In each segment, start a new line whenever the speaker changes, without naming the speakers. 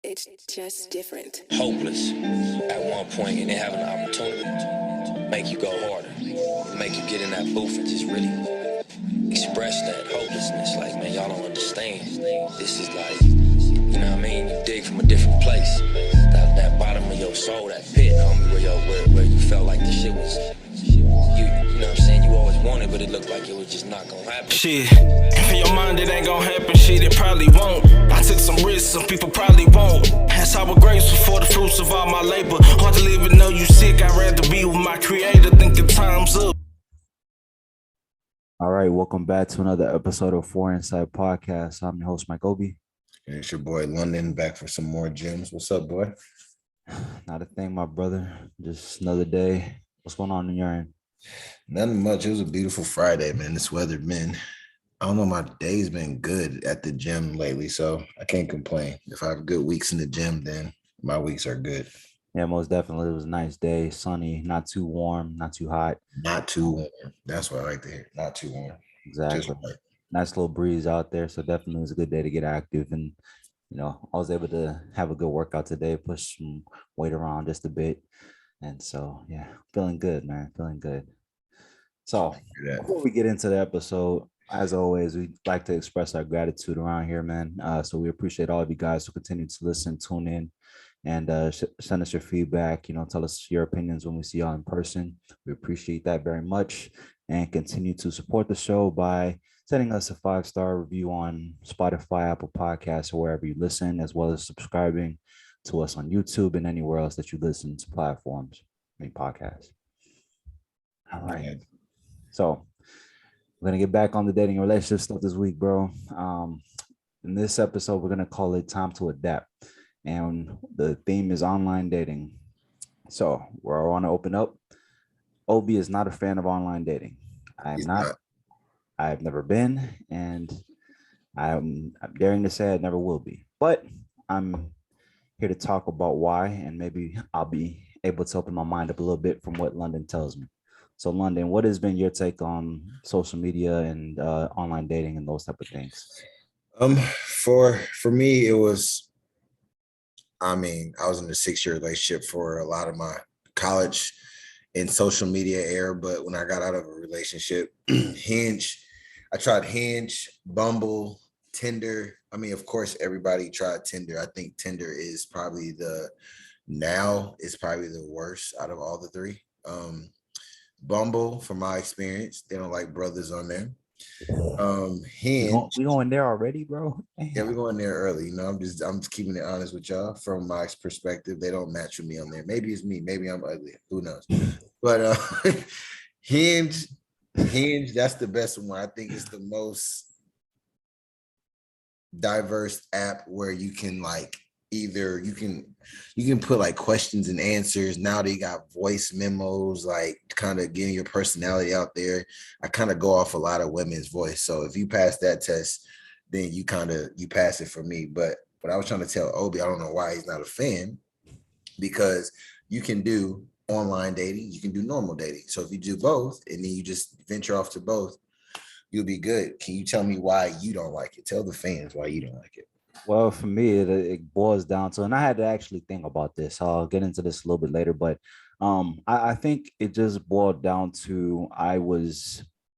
It's just different.
Hopeless at one point and then have an opportunity to make you go harder, make you get in that booth and just really express that hopelessness. Like, man, y'all don't understand. This is like, you know what I mean? You dig from a different place. That bottom of your soul, that pit, homie, where you felt like the shit was, you know what I'm saying? You always wanted, but it looked like it was just not gonna happen.
Shit, in your mind it ain't gonna happen, shit, it probably won't. I took some risks, some people probably won't. That's how we're grateful for the fruits of all my labor. Hard to live and know you sick, I'd rather be with my creator, thinking time's up.
All right, welcome back to another episode of Four Inside Podcast. I'm your host, Mike Obi.
And it's your boy London back for some more gems. What's up, boy?
Not a thing, my brother. Just another day. What's going on in your end?
Nothing much. It was a beautiful Friday, man. This weather been, I don't know, my day's been good at the gym lately, so I can't complain. If I have good weeks in the gym, then my weeks are good.
Yeah, most definitely. It was a nice day, sunny, not too warm, not too hot.
Not too warm. That's what I like to hear. Not too warm.
Exactly.
Right.
Nice little breeze out there, so definitely was a good day to get active. And, you know, I was able to have a good workout today, push some weight around just a bit. And so, yeah, feeling good, man, feeling good. So before we get into the episode, as always, we like to express our gratitude around here, man. So we appreciate all of you guys who continue to listen, tune in, and send us your feedback. You know, tell us your opinions when we see y'all in person. We appreciate that very much, and continue to support the show by sending us a 5-star review on Spotify, Apple Podcasts, or wherever you listen, as well as subscribing to us on YouTube and anywhere else that you listen to platforms, podcasts. All right. So we're going to get back on the dating and relationship stuff this week, bro. In this episode, we're going to call it Time to Adapt. And the theme is online dating. So where I want to open up, Obi is not a fan of online dating. I'm not. I've never been, and I'm daring to say I never will be. But I'm here to talk about why, and maybe I'll be able to open my mind up a little bit from what London tells me. So, London, what has been your take on social media and online dating and those type of things?
For me, it was, I was in a 6-year relationship for a lot of my college and social media era, but when I got out of a relationship, I tried Hinge, Bumble, Tinder. Of course, everybody tried Tinder. I think Tinder is probably the worst out of all the three. Bumble, from my experience, they don't like brothers on there. Hinge,
we going there already, bro?
Yeah, we're going there early. You know, I'm just keeping it honest with y'all. From my perspective, they don't match with me on there. Maybe it's me. Maybe I'm ugly. Who knows? But Hinge, that's the best one. I think it's the most diverse app where you can either you can put like questions and answers. Now they got voice memos, like kind of getting your personality out there. I kind of go off a lot of women's voice. So if you pass that test, then you pass it for me. But what I was trying to tell Obi, I don't know why he's not a fan, because you can do online dating, you can do normal dating. So if you do both and then you just venture off to both, you'll be good. Can you tell me why you don't like it? Tell the fans why you don't like it.
Well, for me, it boils down to, and I had to actually think about this. I'll get into this a little bit later, but I think it just boiled down to I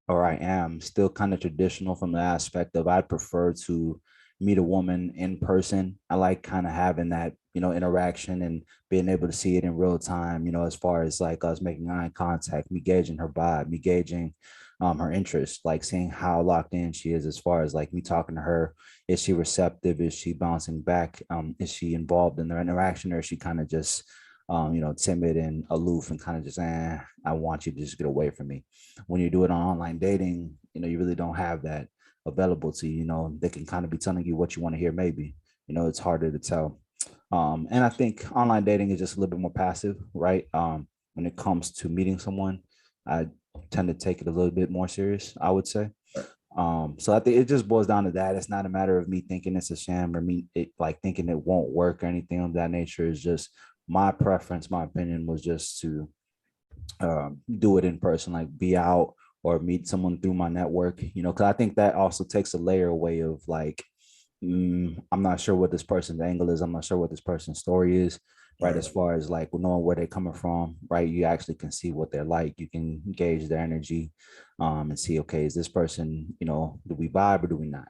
am still kind of traditional from the aspect of I prefer to meet a woman in person. I like kind of having that, interaction and being able to see it in real time, as far as like us making eye contact, me gauging her vibe, me gauging her interest, like seeing how locked in she is as far as like me talking to her. Is she receptive? Is she bouncing back? Is she involved in their interaction, or is she kind of just timid and aloof and kind of just, I want you to just get away from me? When you do it on online dating, you really don't have that available to you. They can kind of be telling you what you want to hear, maybe. It's harder to tell. And I think online dating is just a little bit more passive, right? When it comes to meeting someone, I tend to take it a little bit more serious, I would say. So I think it just boils down to that. It's not a matter of me thinking it's a sham or thinking it won't work or anything of that nature. It's just my preference, my opinion was just to do it in person, like be out or meet someone through my network, because I think that also takes a layer away of like I'm not sure what this person's angle is. I'm not sure what this person's story is, right?
Right.
As far as like knowing where they're coming from, right? You actually can see what they're like. You can gauge their energy, and see, okay, is this person, do we vibe or do we not?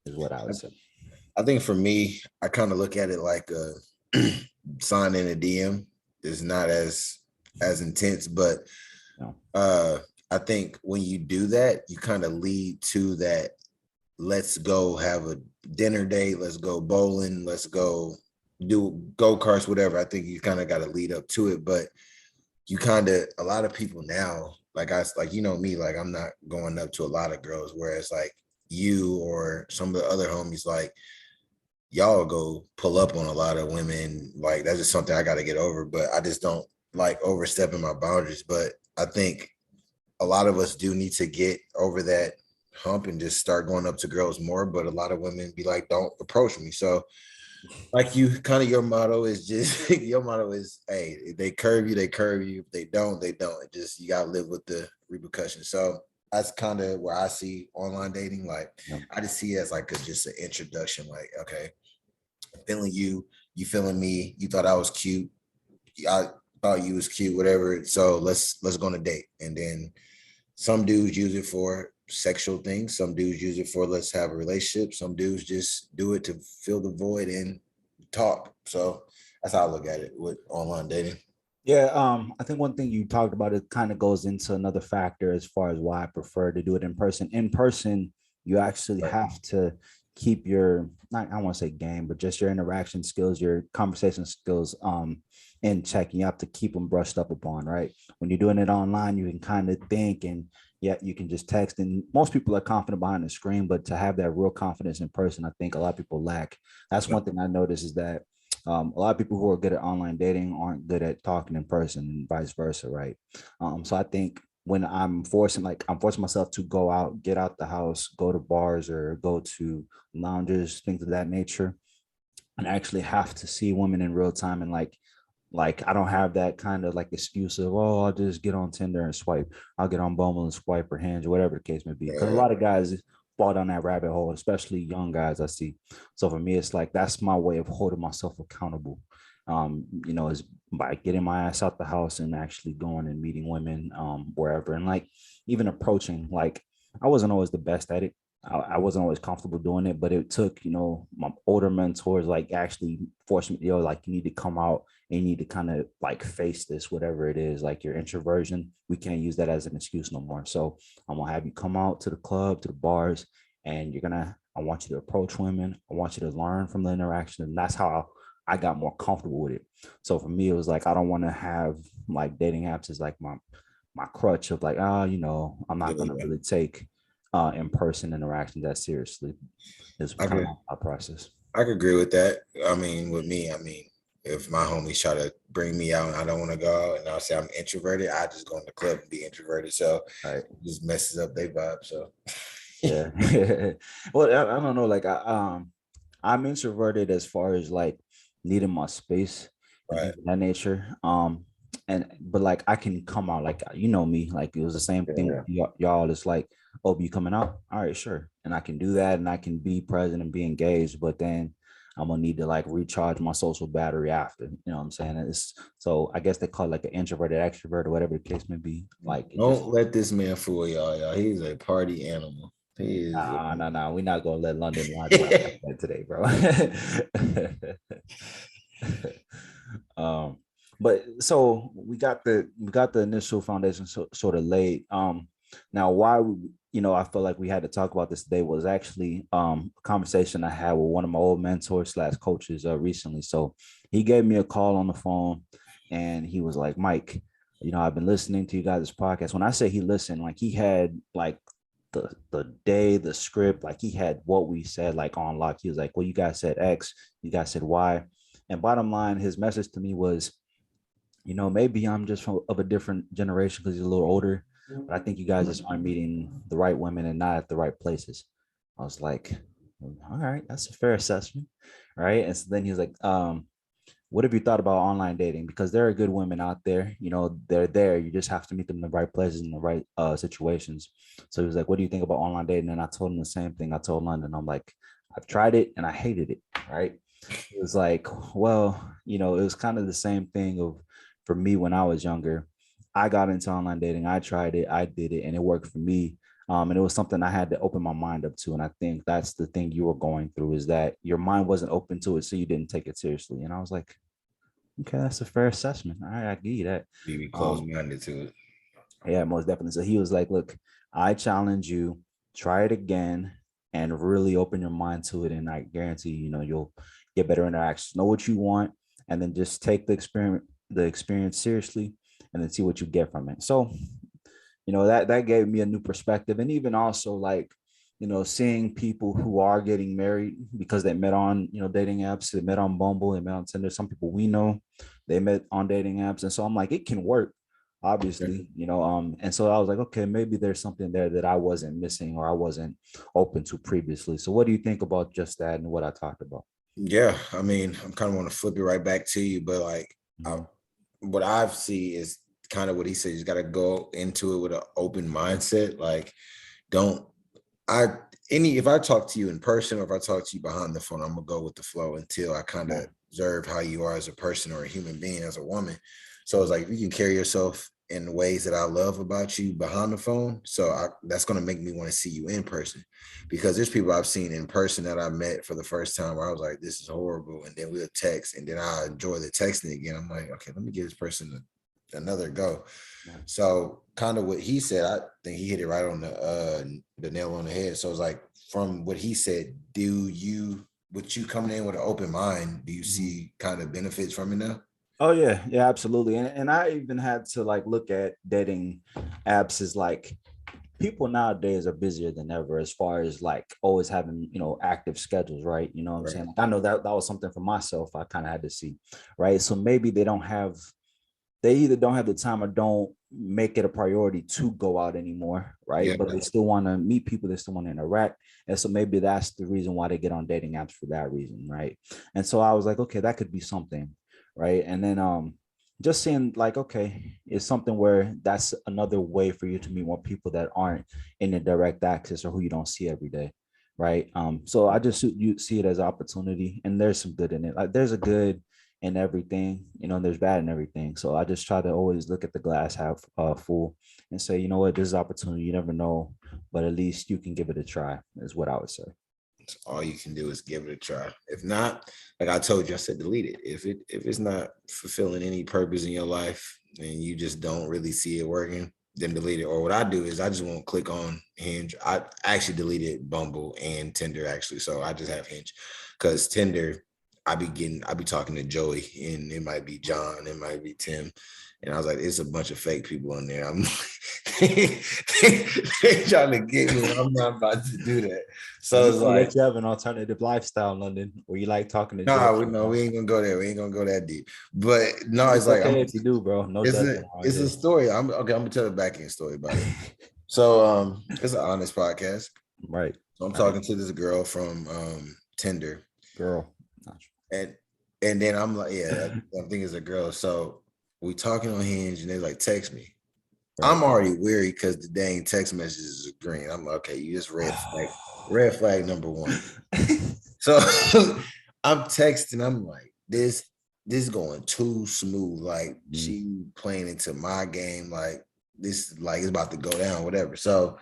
Is what I would say.
I think for me, I kind of look at it like a sign in a DM is not as intense, but
No.
I think when you do that, you kind of lead to that. Let's go have a dinner date. Let's go bowling. Let's go do go-karts, whatever. I think you kind of got to lead up to it, but you kind of, a lot of people now, like me, like I'm not going up to a lot of girls, whereas like you or some of the other homies, like y'all go pull up on a lot of women. Like that's just something I got to get over, but I just don't like overstepping my boundaries. But I think a lot of us do need to get over that hump and just start going up to girls more. But a lot of women be like, don't approach me. So like you kind of, your motto is just your motto is, hey, if they curve you, they curve you. If they don't, they don't. It just, you gotta live with the repercussions. So that's kind of where I see online dating. Like I just see it as like just an introduction. Like, okay, feeling you, you feeling me, you thought I was cute, I thought you was cute, whatever. So let's go on a date. And then some dudes use it for sexual things. Some dudes use it for let's have a relationship. Some dudes just do it to fill the void and talk. So that's how I look at it with online dating.
Yeah, I think one thing you talked about, it kind of goes into another factor as far as why I prefer to do it in person. In person, you actually have to keep your, not, I don't want to say game, but just your interaction skills, your conversation skills in check. And you have to keep them brushed up upon, right? When you're doing it online, you can kind of think, and yeah, you can just text, and most people are confident behind the screen, but to have that real confidence in person, I think a lot of people lack. That's one thing I noticed, is that a lot of people who are good at online dating aren't good at talking in person, and vice versa, right? So I think when I'm forcing myself to go out, get out the house, go to bars or go to lounges, things of that nature, and actually have to see women in real time, and like I don't have that kind of like excuse of, oh, I'll just get on Tinder and swipe, I'll get on Bumble and swipe, or Hinge, or whatever the case may be. Because a lot of guys fall down that rabbit hole, especially young guys I see. So for me, it's like that's my way of holding myself accountable. Is by getting my ass out the house and actually going and meeting women wherever, and like even approaching. Like I wasn't always the best at it. I wasn't always comfortable doing it, but it took, my older mentors like actually forced me, like you need to come out and you need to kind of like face this, whatever it is, like your introversion. We can't use that as an excuse no more. So I'm gonna have you come out to the club, to the bars, and I want you to approach women. I want you to learn from the interaction. And that's how I got more comfortable with it. So for me, it was like, I don't want to have like dating apps as like my crutch of like, I'm not gonna really take in-person interaction that seriously. Is kind of my process.
I could agree with that. I mean, with me, if my homies try to bring me out and I don't want to go out, and I'll say I'm introverted, I just go in the club and be introverted. So it just messes up their vibe. So
yeah. Well, I don't know. Like I'm introverted as far as like needing my space and things of that nature. But like I can come out, like me, like it was the same thing with y'all. It's like, oh, you coming out? All right, sure. And I can do that, and I can be present and be engaged, but then I'm gonna need to like recharge my social battery after. You know what I'm saying? So I guess they call it like an introverted extrovert or whatever the case may be. Like,
don't let this man fool y'all. He's a party animal. He is.
No. We're not gonna let London lie today, bro. But so we got the initial foundation sort of laid. Now why I feel like we had to talk about this today was actually a conversation I had with one of my old mentors / coaches recently. So he gave me a call on the phone, and he was like, Mike, I've been listening to you guys' podcast. When I say he listened, like he had like the script, like he had what we said like on lock. He was like, well, you guys said X, you guys said Y. And bottom line, his message to me was, maybe I'm just of a different generation because he's a little older, but I think you guys just aren't meeting the right women and not at the right places. I was like, all right, that's a fair assessment. Right. And so then he was like, what have you thought about online dating? Because there are good women out there, they're there. You just have to meet them in the right places, in the right situations. So he was like, what do you think about online dating? And I told him the same thing I told London. I'm like, I've tried it and I hated it, right? It was like, well, it was kind of the same thing of for me when I was younger. I got into online dating. I tried it, I did it, and it worked for me. And it was something I had to open my mind up to. And I think that's the thing you were going through, is that your mind wasn't open to it, so you didn't take it seriously. And I was like, okay, that's a fair assessment. All right, I give you that.
Be close-minded to it.
Yeah, most definitely. So he was like, look, I challenge you, try it again and really open your mind to it. And I guarantee, you'll get better interactions. Know what you want, and then just take the experience seriously, and then see what you get from it. So, that gave me a new perspective. And even also like, seeing people who are getting married because they met on, dating apps, they met on Bumble, they met on Tinder. Some people we know, they met on dating apps. And so I'm like, it can work, obviously, and so I was like, okay, maybe there's something there that I wasn't missing or I wasn't open to previously. So what do you think about just that and what I talked about?
Yeah, I mean, I'm kind of want to flip it right back to you, but like, what I've see is kind of what he said. You got to go into it with an open mindset. Like, if I talk to you in person or if I talk to you behind the phone, I'm gonna go with the flow until I kind of observe how you are as a person or a human being, as a woman. So it's like, if you can carry yourself in the ways that I love about you behind the phone, that's going to make me want to see you in person, because there's people I've seen in person that I met for the first time where I was like, this is horrible. And then we'll text, and then I enjoy the texting again. I'm like, okay, let me give this person another go. So kind of what he said, I think he hit it right on the nail on the head. So it's like, from what he said, with you coming in with an open mind, do you see kind of benefits from it now?
Oh yeah, absolutely. And I even had to like look at dating apps as like, people nowadays are busier than ever as far as like always having, active schedules, right? You know what I'm saying? Like, I know that was something for myself I kind of had to see, right? So maybe they either don't have the time or don't make it a priority to go out anymore, right? But they still want to meet people, they still want to interact. And so maybe that's the reason why they get on dating apps, for that reason, right? And so I was like, okay, that could be something, right? And then just seeing like, okay, it's something where that's another way for you to meet more people that aren't in the direct access or who you don't see every day, right? So I just you see it as an opportunity, and there's some good in it. Like, there's a good in everything, there's bad in everything. So I just try to always look at the glass half full and say, you know what, this is opportunity. You never know, but at least you can give it a try, is what I would say.
All you can do is give it a try. If not, like I told you, I said delete it. If it's not fulfilling any purpose in your life and you just don't really see it working, then delete it. Or what I do is I just won't click on Hinge. I actually deleted Bumble and Tinder, actually. So I just have Hinge, because Tinder, I be talking to Joey, and it might be John, it might be Tim. And I was like, it's a bunch of fake people on there. I'm they trying to get me. I'm not about to do that. So it's like,
you have an alternative lifestyle in London where you like talking to
we ain't gonna go there. We ain't gonna go that deep. But no, it's like,
okay if you do, bro. No,
it's a story. I'm gonna tell a back end story about it. So it's an honest podcast.
Right.
So I'm talking to this girl from Tinder.
Girl.
And then I'm like, yeah, I think it's a girl. So we talking on Hinge, and they like, text me. Right. I'm already weary because the dang text messages are green. I'm like, okay, you just red flag number one. So I'm texting. I'm like, this is going too smooth. Like, she playing into my game. Like, this, like, it's about to go down, whatever. So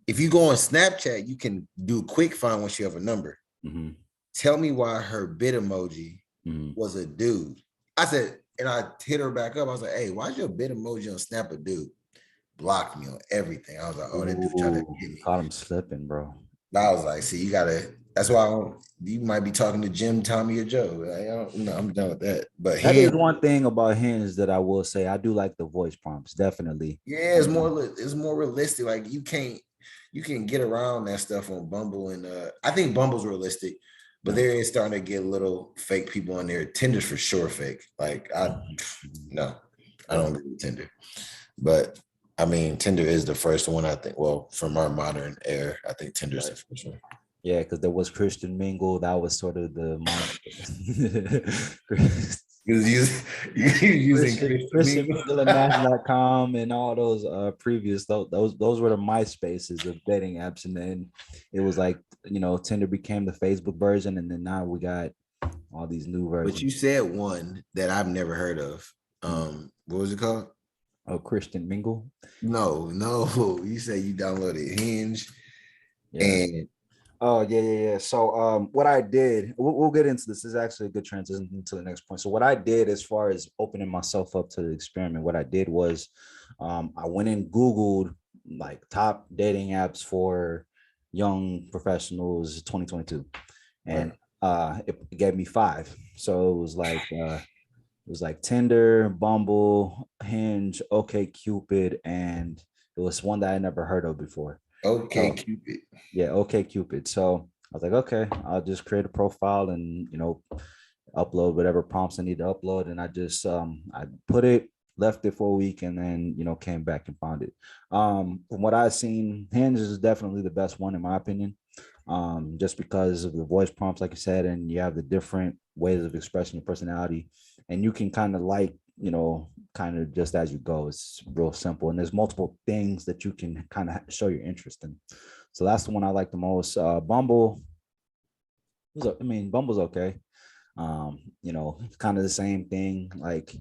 if you go on Snapchat, you can do a quick find once you have a number. Mm-hmm. Tell me why her bit emoji was a dude. I said, and I hit her back up. I was like, hey, why's your bit emoji on Snap a dude? Blocked me on everything. I was like, oh, that dude trying to get me.
Caught him slipping, bro.
I was like, see, that's why you might be talking to Jim, Tommy, or Joe. I'm done with that. But
that is one thing about Hinge that I will say. I do like the voice prompts, definitely.
Yeah, it's more realistic. Like, you can get around that stuff on Bumble, and I think Bumble's realistic, but there is starting to get little fake people on there. Tinder's for sure fake. Like, I don't agree with Tinder. But I mean, Tinder is the first one, I think. Well, from our modern era, I think Tinder's the first one.
Yeah, because there was Christian Mingle. That was sort of the
You was using, you was using
Christian
Mingle.
Mingle and Match.com and all those previous those were the MySpaces of dating apps, and then it was like Tinder became the Facebook version, and then now we got all these new versions.
But you said one that I've never heard of. What was it called?
Oh, Christian Mingle.
No, you said you downloaded Hinge,
Yeah.
and
Oh, yeah. So what I did, we'll get into this. This is actually a good transition into the next point. So what I did as far as opening myself up to the experiment, what I did was I went and Googled like top dating apps for young professionals 2022. And it gave me 5. So it was like Tinder, Bumble, Hinge, OkCupid, and it was one that I never heard of before.
OkCupid.
Yeah, OkCupid. So I was like, okay, I'll just create a profile and upload whatever prompts I need to upload. And I just I put it, left it for a week, and then came back and found it. From what I've seen, Hinge is definitely the best one in my opinion. Just because of the voice prompts, like I said, and you have the different ways of expressing your personality, and you can kind of kind of just as you go. It's real simple, and there's multiple things that you can kind of show your interest in. So that's the one I like the most. Bumble, Bumble's okay. Kind of the same thing. Like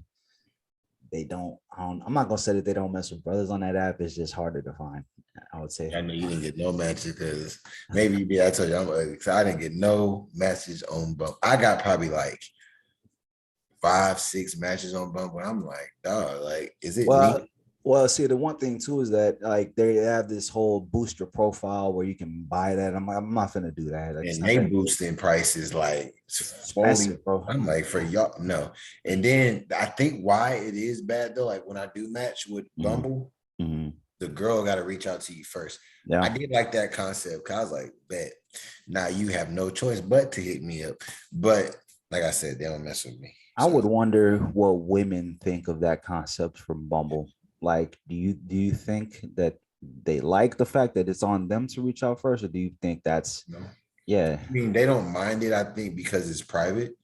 I'm not gonna say that they don't mess with brothers on that app. It's just harder to find, I would say.
I know you didn't get no matches because maybe I told you I'm ugly. So I didn't get no matches on Bumble. I got probably like 5-6 matches on Bumble. I'm like, dog, like, is it me?
Well, see, the one thing too is that like they have this whole boost your profile where you can buy that. I'm not gonna do that.
And they boosting prices like
expensive, bro.
I'm like, for y'all, no. And then I think why it is bad though, like when I do match with Bumble, the girl got to reach out to you first. Yeah, I did like that concept because I was like, bet now you have no choice but to hit me up. But like I said, they don't mess with me.
I would wonder what women think of that concept from Bumble. Like, do you think that they like the fact that it's on them to reach out first, or do you think that's yeah?
I mean, they don't mind it, I think, because it's private.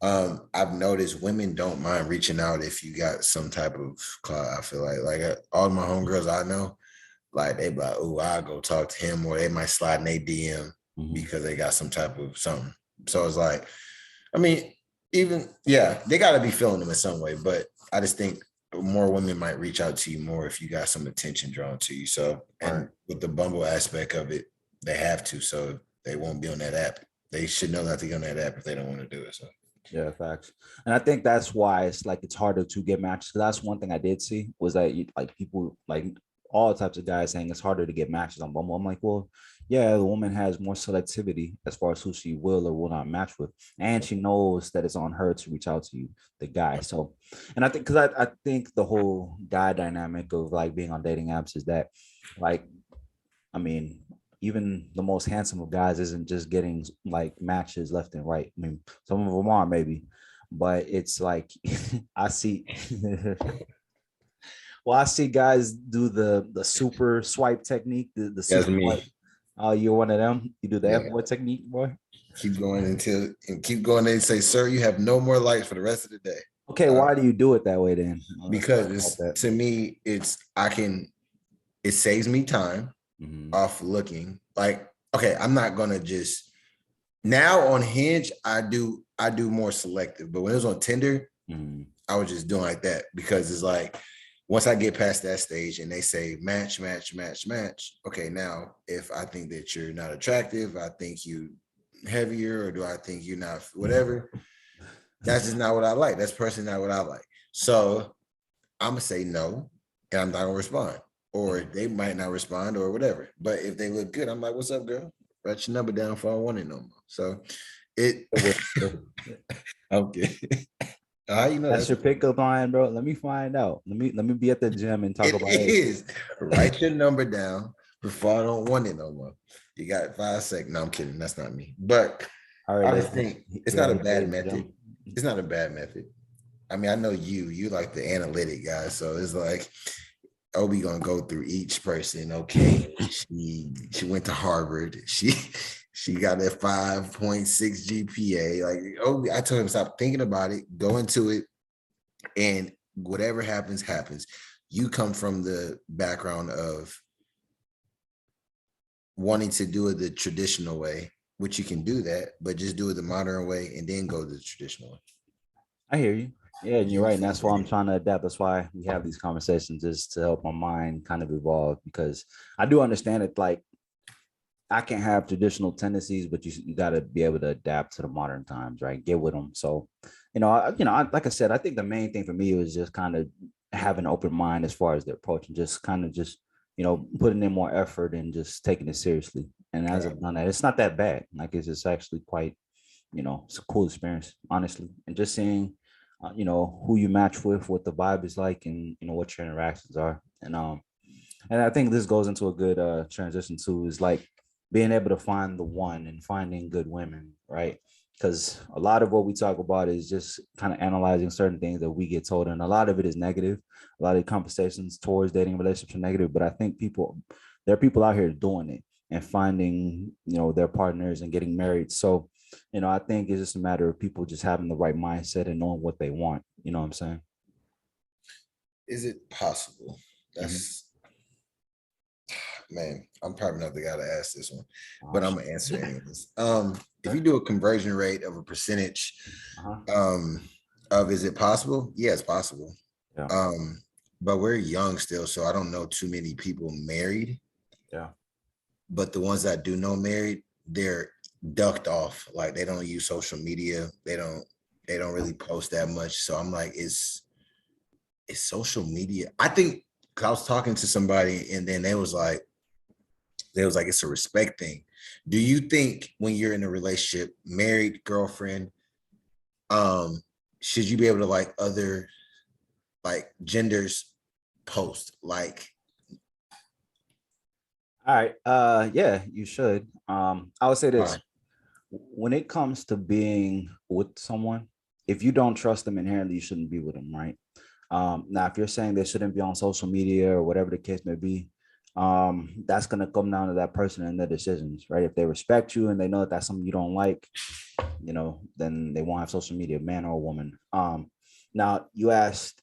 I've noticed women don't mind reaching out if you got some type of clout. I feel like all my homegirls I know, like they be like, oh, I'll go talk to him, or they might slide in a DM because they got some type of something. So it's like, I mean, they got to be feeling them in some way, but I just think more women might reach out to you more if you got some attention drawn to you. So, and with the Bumble aspect of it, they have to, so they won't be on that app. They should know not to get on that app if they don't want to do it. So,
yeah, facts. And I think that's why it's harder to get matches. Because that's one thing I did see was that people like all types of guys saying it's harder to get matches on Bumble. I'm like, well, yeah, the woman has more selectivity as far as who she will or will not match with, and she knows that it's on her to reach out to you, the guy. So, and I think because I think the whole guy dynamic of like being on dating apps is that, like, I mean, even the most handsome of guys isn't just getting like matches left and right. I mean, some of them are maybe, but it's like I see. Well, I see guys do the super swipe technique, the super swipe. Oh, you're one of them. You do the F-boy technique, boy.
Keep going and say, sir, you have no more likes for the rest of the day.
Okay, why do you do it that way then?
Because to me, it saves me time off looking. Like, okay, I'm not gonna just now on Hinge, I do more selective, but when it was on Tinder, I was just doing like that because it's like once I get past that stage and they say match, okay, now if I think that you're not attractive, I think you heavier, or do I think you're not whatever, that's just not what I like. That's personally not what I like. So I'm gonna say no, and I'm not gonna respond, or they might not respond or whatever. But if they look good, I'm like, what's up, girl? Write your number down if I don't want it no more. So okay. You know
that's your pickup line, bro. Let me find out. Let me be at the gym and talk about it.
Write your number down before I don't want it no more. You got 5 seconds. No, I'm kidding. That's not me. But I just think it's not a bad method. It's not a bad method. I mean, I know you like the analytic guy, so it's like, we gonna go through each person. Okay, she went to Harvard. She She got a 5.6 GPA. Like, oh, I told him stop thinking about it, go into it, and whatever happens, happens. You come from the background of wanting to do it the traditional way, which you can do that, but just do it the modern way and then go the traditional way.
I hear you. Yeah, and you're
You
right. And
feel
that's why I'm
me?
trying to adapt. That's why we have these conversations, just to help my mind kind of evolve, because I do understand it. Like, I can have traditional tendencies, but you got to be able to adapt to the modern times, right? Get with them. So, like I said, I think the main thing for me was just kind of having an open mind as far as the approach, and just kind of just, putting in more effort and just taking it seriously. And as
Right.
I've done that, it's not that bad. Like, it's just actually quite, it's a cool experience, honestly. And just seeing, who you match with, what the vibe is like, and, what your interactions are. And I think this goes into a good transition too, is like being able to find the one and finding good women, right? Because a lot of what we talk about is just kind of analyzing certain things that we get told, and a lot of it is negative. A lot of conversations towards dating relationships are negative, but I think there are people out here doing it and finding, their partners and getting married. So, I think it's just a matter of people just having the right mindset and knowing what they want. You know what I'm saying?
Is it possible?
Mhm.
That's man, I'm probably not the guy to ask this one,
Oh,
but I'm
shit.
gonna answer anyways. If
Okay.
you do a conversion rate of a percentage,
Uh-huh.
um, of is it possible? Yeah, it's possible.
Yeah.
Um, but we're young still, so I don't know too many people married.
Yeah.
But the ones that do know married, they're ducked off. Like they don't use social media. They don't really post that much. So I'm like, it's social media. I think 'cause I was talking to somebody and then they was like, it's a respect thing. Do you think when you're in a relationship, married girlfriend, um, should you be able to like other like genders post? Like,
All right. Yeah, you should. I would say this.
why?
When it comes to being with someone, if you don't trust them inherently, you shouldn't be with them, right? Now, if you're saying they shouldn't be on social media or whatever the case may be, that's gonna come down to that person and their decisions, right? If they respect you and they know that that's something you don't like, then they won't have social media, man or woman. Now you asked,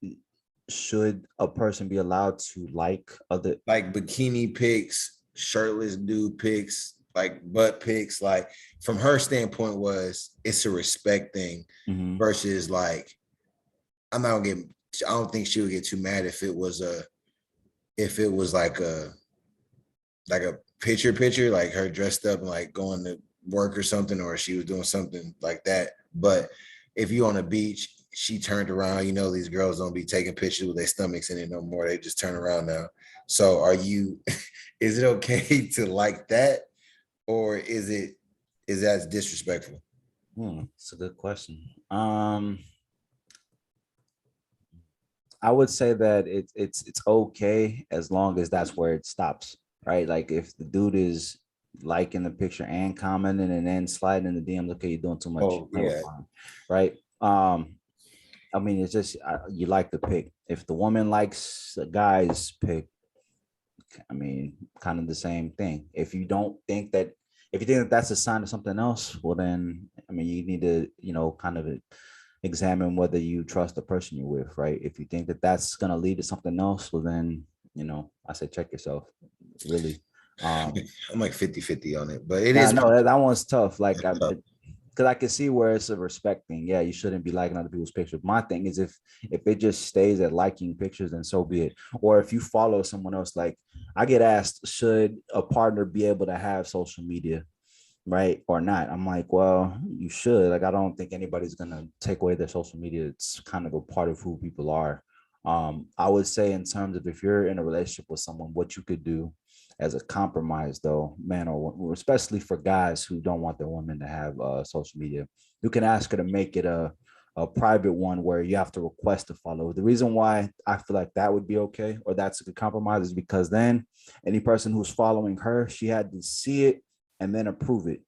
should a person be allowed to like other?
Like bikini pics, shirtless dude pics, like butt pics. Like from her standpoint, was it's a respect thing
Mhm.
versus like I'm not gonna get. I don't think she would get too mad if it was like a picture, like her dressed up and like going to work or something, or she was doing something like that. But if you on a beach, she turned around, these girls don't be taking pictures with their stomachs in it no more. They just turn around now. So is it okay to like that? Or is that disrespectful?
It's a good question. I would say that it's okay as long as that's where it stops, right? Like if the dude is liking the picture and commenting and then sliding in the DMs, okay, you're doing too much.
Oh
Never
yeah.
mind, right? I mean, it's just you like the pic. If the woman likes the guy's pic, I mean, kind of the same thing. If you think that that's a sign of something else, well, then I mean, you need to, kind of examine whether you trust the person you're with, right? If you think that that's gonna lead to something else, well, then I say check yourself, really.
I'm like 50-50 on it, but it
Now,
is
no, that one's tough. Like,
tough.
because I can see where it's a respect thing. Yeah, you shouldn't be liking other people's pictures. My thing is if it just stays at liking pictures, then so be it. Or if you follow someone else, like I get asked, should a partner be able to have social media, right, or not? I'm like, well, you should. Like, I don't think anybody's gonna take away their social media. It's kind of a part of who people are. I would say in terms of if you're in a relationship with someone, what you could do as a compromise, though, man, or especially for guys who don't want their women to have social media, you can ask her to make it a private one where you have to request to follow. The reason why I feel like that would be okay, or that's a good compromise, is because then any person who's following her, she had to see it and then approve it,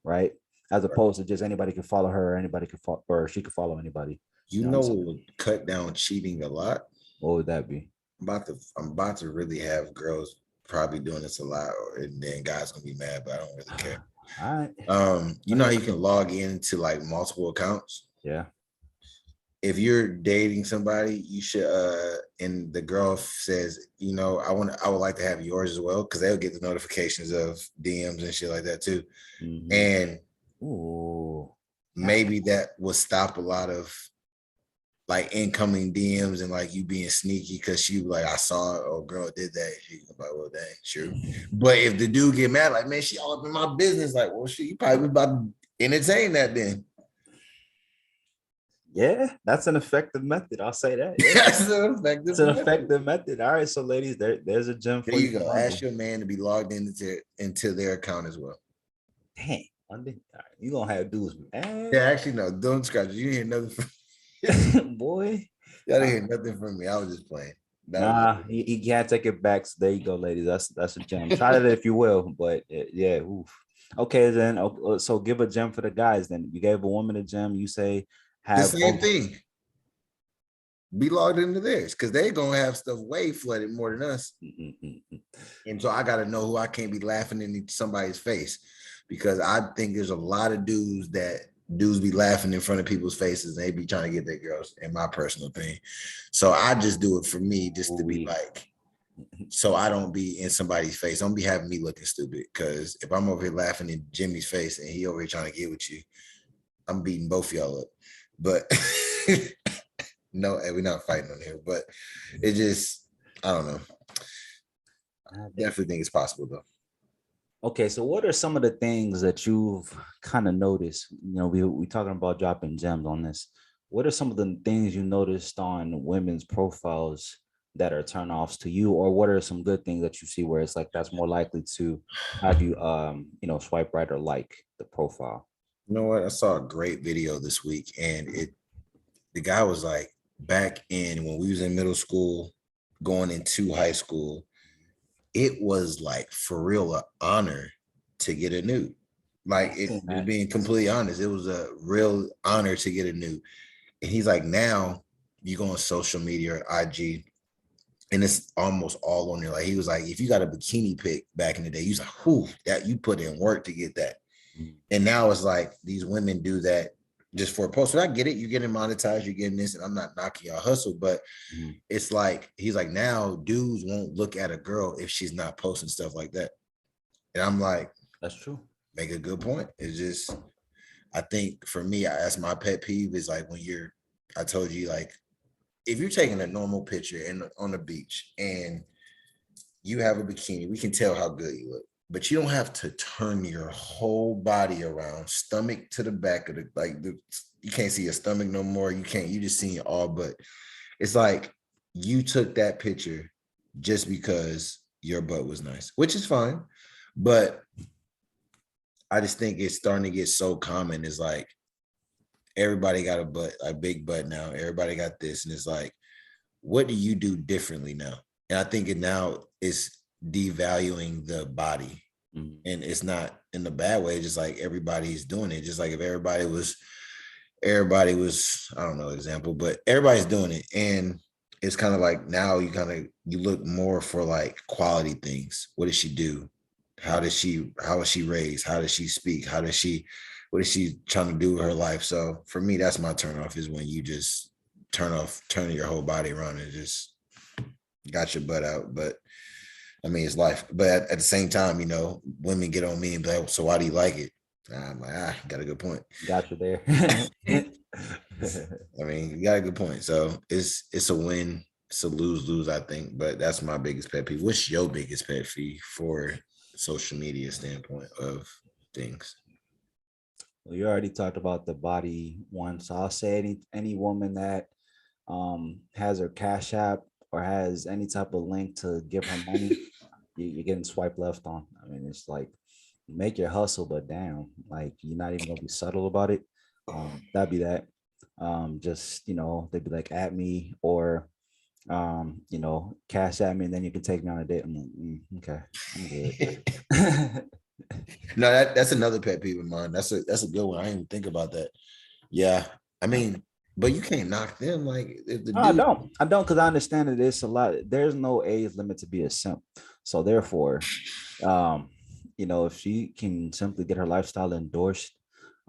right? As opposed to just anybody can follow her, or anybody can follow, or she could follow anybody.
You
You know what
know
I'm
what
saying?
would cut down cheating a lot?
What would that be?
I'm about to really have girls probably doing this a lot, and then guys gonna be mad, but I don't really care.
All right.
You know how you can log into like multiple accounts.
Yeah.
If you're dating somebody, you should and the girl says, you know, I would like to have yours as well, because they'll get the notifications of DMs and shit like that too.
Mhm.
And
Ooh.
maybe that will stop a lot of like incoming DMs and like you being sneaky, because she like, I saw it, or girl did that. She like, well, dang, sure. But if the dude get mad, like, man, she all up in my business, like, well, shit, you probably about to entertain that then.
Yeah, that's an effective method. I'll say that. Yeah.
That's an effective
It's an
method.
effective method. All right, so ladies, there's a gem for
There you
you.
go. Ask your man to be logged into their account as well.
Dang, Monday. All right, you gonna have dudes,
Yeah,
man.
actually, no, don't scratch it. You didn't hear nothing from
Boy.
y'all didn't hear nothing from me. I was just playing.
Nah, he can't take it back. So there you go, ladies. That's a gem. Try it if you will, but yeah. Oof. Okay, then. So give a gem for the guys. Then you gave a woman a gem. You say
the
have
same thing. Be logged into theirs, because they're gonna have stuff way flooded more than us. And so I gotta know who I can't be laughing in somebody's face, because I think there's a lot of dudes be laughing in front of people's faces, and they be trying to get their girls, in my personal opinion. So I just do it for me, just to be like, so I don't be in somebody's face. Don't be having me looking stupid, because if I'm over here laughing in Jimmy's face and he over here trying to get with you, I'm beating both of y'all up. But no, we're not fighting on here, but it just, I don't know. I definitely think it's possible though.
Okay, so what are some of the things that you've kind of noticed? You know, we talking about dropping gems on this. What are some of the things you noticed on women's profiles that are turnoffs to you, or what are some good things that you see where it's like that's more likely to have you swipe right or like the profile?
You know what? I saw a great video this week, and the guy was like, back in when we was in middle school, going into high school, it was like for real an honor to get a nude. Like, it being completely honest, it was a real honor to get a nude. And he's like, now you go on social media or IG, and it's almost all on there. Like, he was like, if you got a bikini pic back in the day, he's like, whew, that you put in work to get that. And now it's like these women do that just for a post. So I get it. You're getting monetized, you're getting this, and I'm not knocking your hustle, but it's like, he's like, now dudes won't look at a girl if she's not posting stuff like that. And I'm like,
that's true.
Make a good point. It's just, I think for me, that's my pet peeve, is like when I told you, like, if you're taking a normal picture on the beach and you have a bikini, we can tell how good you look. But you don't have to turn your whole body around, stomach to the back of you can't see your stomach no more. You just see it all, but it's like you took that picture just because your butt was nice, which is fine. But I just think it's starting to get so common. It's like everybody got a big butt now. Everybody got this. And it's like, what do you do differently now? And I think it now is devaluing the body, and it's not in the bad way, just like everybody's doing it. Just like if everybody was I don't know example, but everybody's doing it, and it's kind of like now you look more for like quality things. What does she do? How was she raised? How does she speak? What is she trying to do with her life? So for me, that's my turn off, is when you just turn your whole body around and just got your butt out. But I mean, it's life. But at the same time, women get on me and be like, so why do you like it? I'm like, got a good point.
Got you there.
I mean, you got a good point. So it's a win. It's a lose-lose, I think. But that's my biggest pet peeve. What's your biggest pet peeve for social media standpoint of things?
Well, you already talked about the body one. So I'll say any woman that has her Cash App or has any type of link to give her money, you're getting swiped left on. I mean, it's like, make your hustle, but damn, like, you're not even gonna be subtle about it. That'd be that. Just, they'd be like, at me, or cash at me, and then you can take me on a date. I'm like, okay, I'm good.
No, that's another pet peeve of mine. That's a good one. I didn't even think about that. Yeah, I mean, but you can't knock them. Like, if the
I don't, because I understand that it's a lot. There's no age limit to be a simp, so therefore, if she can simply get her lifestyle endorsed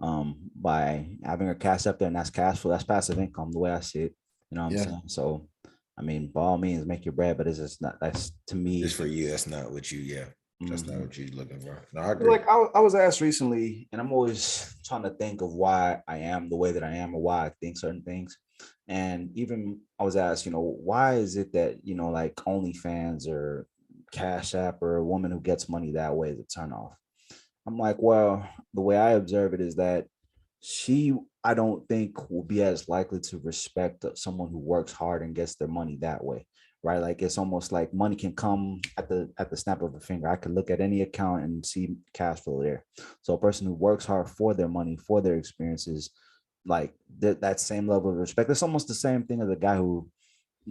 by having her cash up there, and that's cash flow, that's passive income, the way I see it. You know what I'm
Yeah.
saying? So, I mean, by all means, make your bread, but it's just not. That's to me.
Just for you, that's not what you. Yeah, that's not
Mhm.
what you're looking for. No, I agree.
Like I was asked recently, and I'm always trying to think of why I am the way that I am or why I think certain things. And even I was asked, why is it that, like OnlyFans or Cash App or a woman who gets money that way is a turn off? I'm like, well, the way I observe it is that I don't think, will be as likely to respect someone who works hard and gets their money that way, right? Like it's almost like money can come at the snap of a finger. I could look at any account and see cash flow there. So a person who works hard for their money, for their experiences, like that same level of respect. It's almost the same thing as a guy who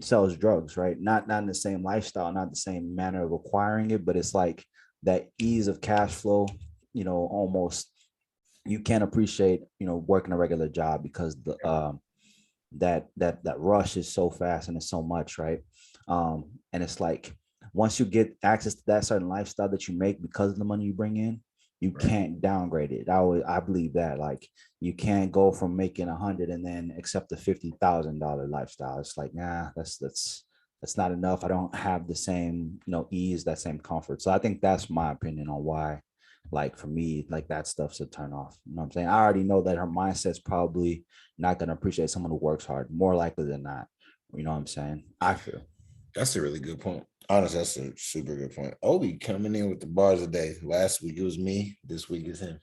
sells drugs, right? Not in the same lifestyle, not the same manner of acquiring it, but it's like that ease of cash flow, almost you can't appreciate, working a regular job because that rush is so fast and it's so much, right? And it's like once you get access to that certain lifestyle that you make because of the money you bring in, you
Right.
can't downgrade it. I believe that, like, you can't go from making 100 and then accept a $50,000 lifestyle. It's like, nah, that's not enough. I don't have the same, ease, that same comfort. So I think that's my opinion on why, like, for me, like, that stuff's a turn off. You know what I'm saying? I already know that her mindset's probably not going to appreciate someone who works hard, more likely than not. You know what I'm saying? I feel.
That's a really good point. Honestly, that's a super good point. Obi coming in with the bars of the day. Last week it was me. This week is him.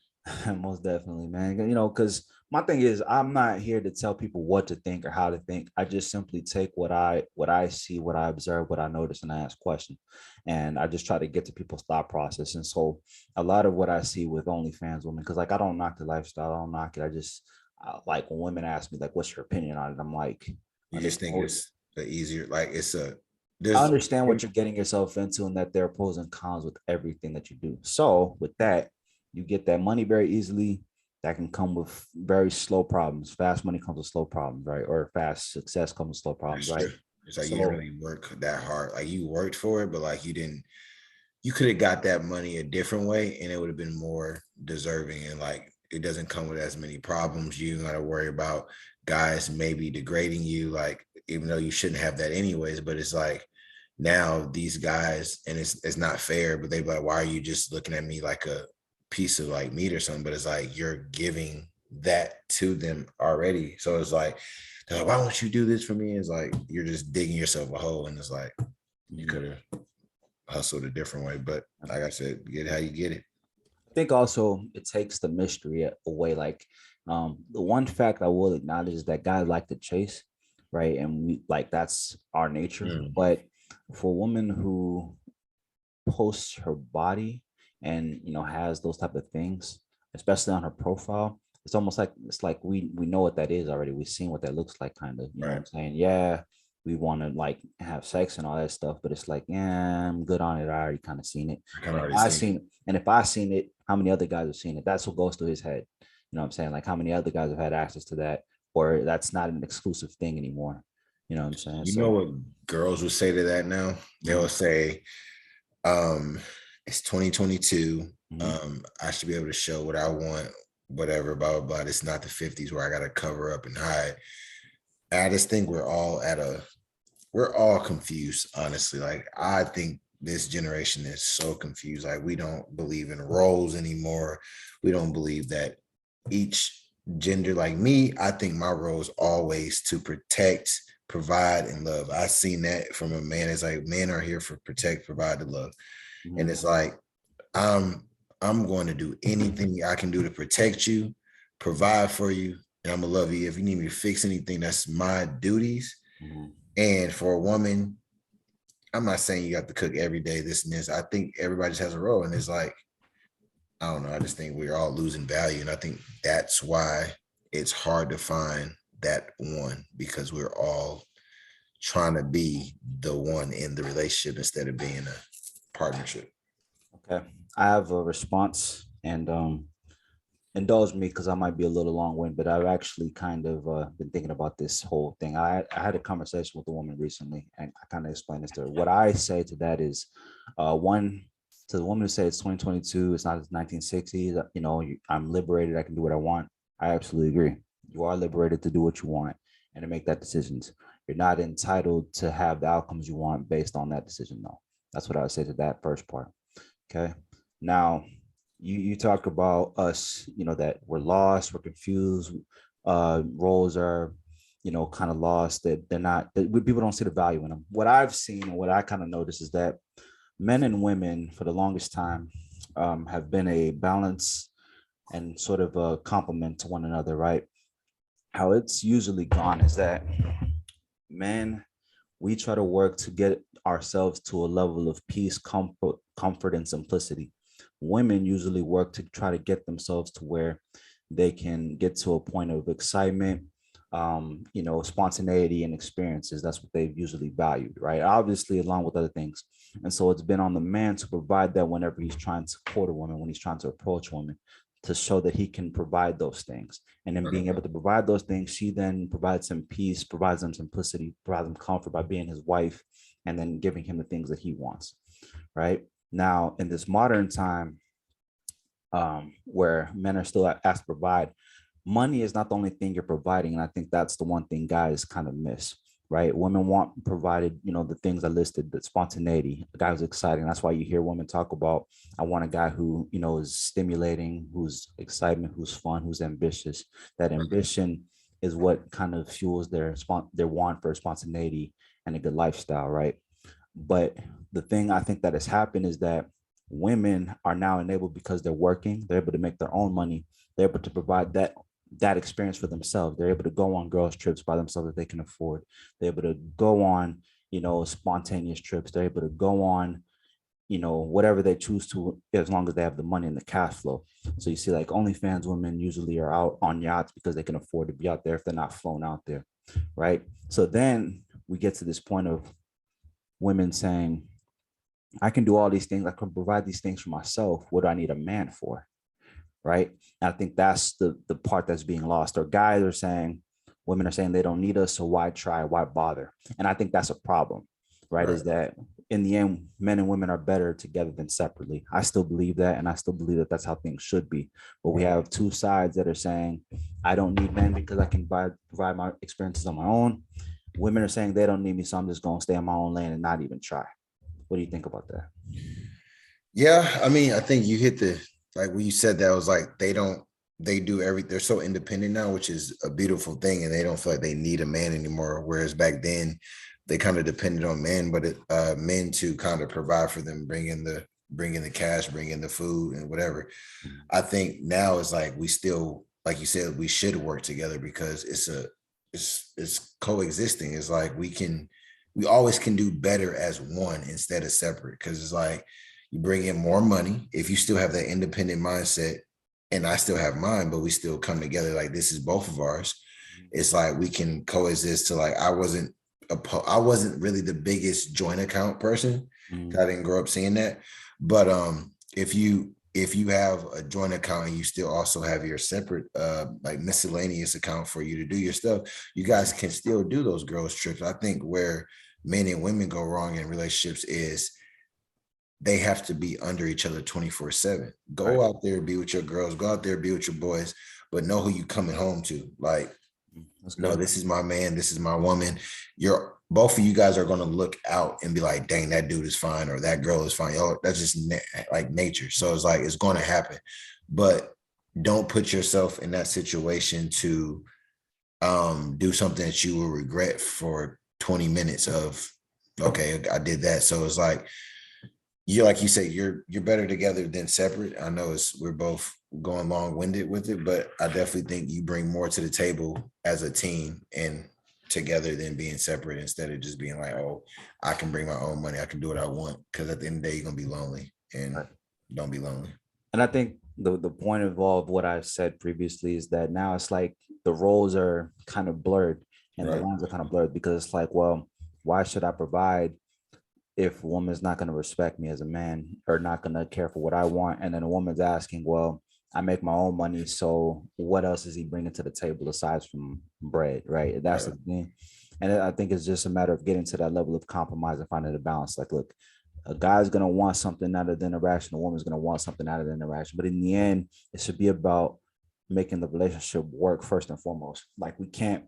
Most definitely, man. Because my thing is, I'm not here to tell people what to think or how to think. I just simply take what I see, what I observe, what I notice, and I ask questions. And I just try to get to people's thought process. And so a lot of what I see with OnlyFans women, because like I don't knock the lifestyle, I don't knock it. Like when women ask me, like, what's your opinion on it? I'm like,
You just think it's the easier, like it's a
I
there's
understand what you're getting yourself into and that there are pros and cons with everything that you do. So with that, you get that money very easily. That can come with very slow problems. Fast money comes with slow problems, right? Or fast success comes with slow problems,
that's
right?
true. It's like you didn't
So
really work that hard. Like you worked for it, but like you could have got that money a different way and it would have been more deserving. And like it doesn't come with as many problems. You got to worry about guys maybe degrading you, like even though you shouldn't have that anyways. But it's like now these guys, and it's not fair, but they be like, why are you just looking at me like a piece of like meat or something? But it's like you're giving that to them already. So it's like, they're like, why won't you do this for me? It's like you're just digging yourself a hole, and it's like you could have hustled a different way. But like I said, get how you get it.
I think also it takes the mystery away. Like, the one fact I will acknowledge is that guys like to chase, right? And we like that's our nature.
Mm.
But for a woman who posts her body and has those type of things, especially on her profile, it's almost like we know what that is already. We've seen what that looks like, kind of. You know what I'm
Right.
saying? Yeah, we want to like have sex and all that stuff, but it's like, yeah, I'm good on it. I already kind of seen it.
I kind of
And if
already
I
seen
seen
it.
it, and if I seen it, how many other guys have seen it? That's what goes through his head. You know what I'm saying? Like how many other guys have had access to that, or that's not an exclusive thing anymore. You know what I'm saying?
You know
So
what girls would say to that now? They'll say, um, it's 2022.
mhm,
I should be able to show what I want, whatever, blah, blah, blah. It's not the 50s where I gotta cover up and hide. I just think we're all confused, honestly. Like I think this generation is so confused. Like we don't believe in roles anymore. We don't believe that each gender, like me, I think my role is always to protect, provide, and love. I've seen that from a man. It's like men are here for protect, provide, and love. And
mhm,
it's like I'm I'm going to do anything I can do to protect you, provide for you, and I'm gonna love you. If you need me to fix anything, that's my duties.
mhm.
And for a woman, I'm not saying you have to cook every day, this and this. I think everybody just has a role. And it's like, I don't know. I just think we're all losing value. And I think that's why it's hard to find that one, because we're all trying to be the one in the relationship instead of being a partnership.
Okay. I have a response, and indulge me because I might be a little long-winded, but I've actually kind of been thinking about this whole thing. I had a conversation with a woman recently, and I kind of explained this to her. What I say to that is, one, So the woman who said it's 2022, it's not the 1960s, I'm liberated, I can do what I want. I absolutely agree. You are liberated to do what you want and to make that decisions. You're not entitled to have the outcomes you want based on that decision, though. That's what I would say to that first part. Okay. Now, you talk about us, that we're lost, we're confused, roles are, kind of lost, that they're not, that people don't see the value in them. What I've seen and what I kind of noticed is that men and women for the longest time have been a balance and sort of a complement to one another, right? How it's usually gone is that men, we try to work to get ourselves to a level of peace, comfort, and simplicity. Women usually work to try to get themselves to where they can get to a point of excitement, spontaneity and experiences. That's what they've usually valued, right? Obviously, along with other things. And so it's been on the man to provide that whenever he's trying to court a woman, when he's trying to approach a woman, to show that he can provide those things. And then being able to provide those things, she then provides him peace, provides him simplicity, provides him comfort by being his wife, and then giving him the things that he wants, right? Now, in this modern time, where men are still asked to provide, money is not the only thing you're providing. And I think that's the one thing guys kind of miss, right? Women want provided, the things I listed, the spontaneity, the guy who's exciting. That's why you hear women talk about, I want a guy who, is stimulating, who's excitement, who's fun, who's ambitious. That ambition is what kind of fuels their want for spontaneity and a good lifestyle, right? But the thing I think that has happened is that women are now enabled, because they're working, they're able to make their own money, they're able to provide that experience for themselves. They're able to go on girls trips by themselves that they can afford. They're able to go on, spontaneous trips. They're able to go on, whatever they choose to, as long as they have the money and the cash flow. So you see, like, OnlyFans women usually are out on yachts because they can afford to be out there if they're not flown out there, right? So then we get to this point of women saying, I can do all these things, I can provide these things for myself. What do I need a man for? Right. And I think that's the part that's being lost. Or guys are saying, women are saying they don't need us, so why try? Why bother? And I think that's a problem, right? Is that in the end, men and women are better together than separately. I still believe that, and I still believe that that's how things should be. But we have two sides that are saying, I don't need men because I can provide my experiences on my own. Women are saying they don't need me, so I'm just going to stay in my own lane and not even try. What do you think about that?
Yeah, I mean, I think you hit like when you said that, I was like, they do everything. They're so independent now, which is a beautiful thing. And they don't feel like they need a man anymore. Whereas back then they kind of depended on men, but men to kind of provide for them, bring in the cash, bring in the food and whatever. I think now it's like, we still, like you said, we should work together because it's coexisting. It's like, we always can do better as one instead of separate. Cause it's like, you bring in more money if you still have that independent mindset, and I still have mine, but we still come together like this is both of ours. It's like we can coexist. To like, I wasn't really the biggest joint account person. Mm-hmm. I didn't grow up seeing that. But if you have a joint account and you still also have your separate like miscellaneous account for you to do your stuff, you guys can still do those girls trips. I think where men and women go wrong in relationships is they have to be under each other 24/7. Go out there, be with your girls, go out there, be with your boys, but know who you coming home to. Like, no, this is my man, this is my woman. Both of you guys are going to look out and be like, dang, that dude is fine, or that girl is fine. Yo, that's just like nature. So it's like, it's going to happen, but don't put yourself in that situation to do something that you will regret for 20 minutes of, okay, I did that. So it's like, like you say, you're better together than separate. I know we're both going long-winded with it, but I definitely think you bring more to the table as a team and together than being separate, instead of just being like, oh, I can bring my own money, I can do what I want. Because at the end of the day, you're gonna be lonely, and don't be lonely.
And I think the point of all of what I said previously is that now it's like the roles are kind of blurred, and the lines are kind of blurred, because it's like, well, why should I provide if a woman's not going to respect me as a man, or not going to care for what I want? And then a woman's asking, well, I make my own money, so what else is he bringing to the table aside from bread, right? That's the thing. And I think it's just a matter of getting to that level of compromise and finding a balance. Like, look, A guy's gonna want something out of the interaction, a woman's gonna want something out of the interaction. But in the end, it should be about making the relationship work first and foremost. Like we can't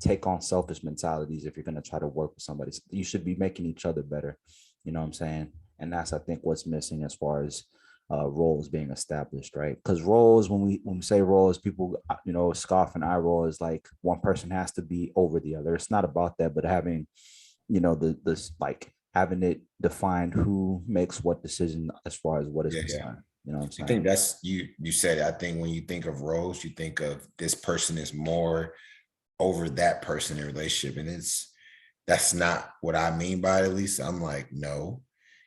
take on selfish mentalities if you're gonna try to work with somebody. You should be making each other better. You know what I'm saying? And that's I think what's missing as far as roles being established, right? Because roles, when we say roles, people scoff and eye roll is like one person has to be over the other. It's not about that, but having this like having it defined who makes what decision as far as what is concerned. You know what I'm saying?
I think that's you said it. I think when you think of roles, you think of this person is more over that person in a relationship. And that's not what I mean by it. At least I'm like, no,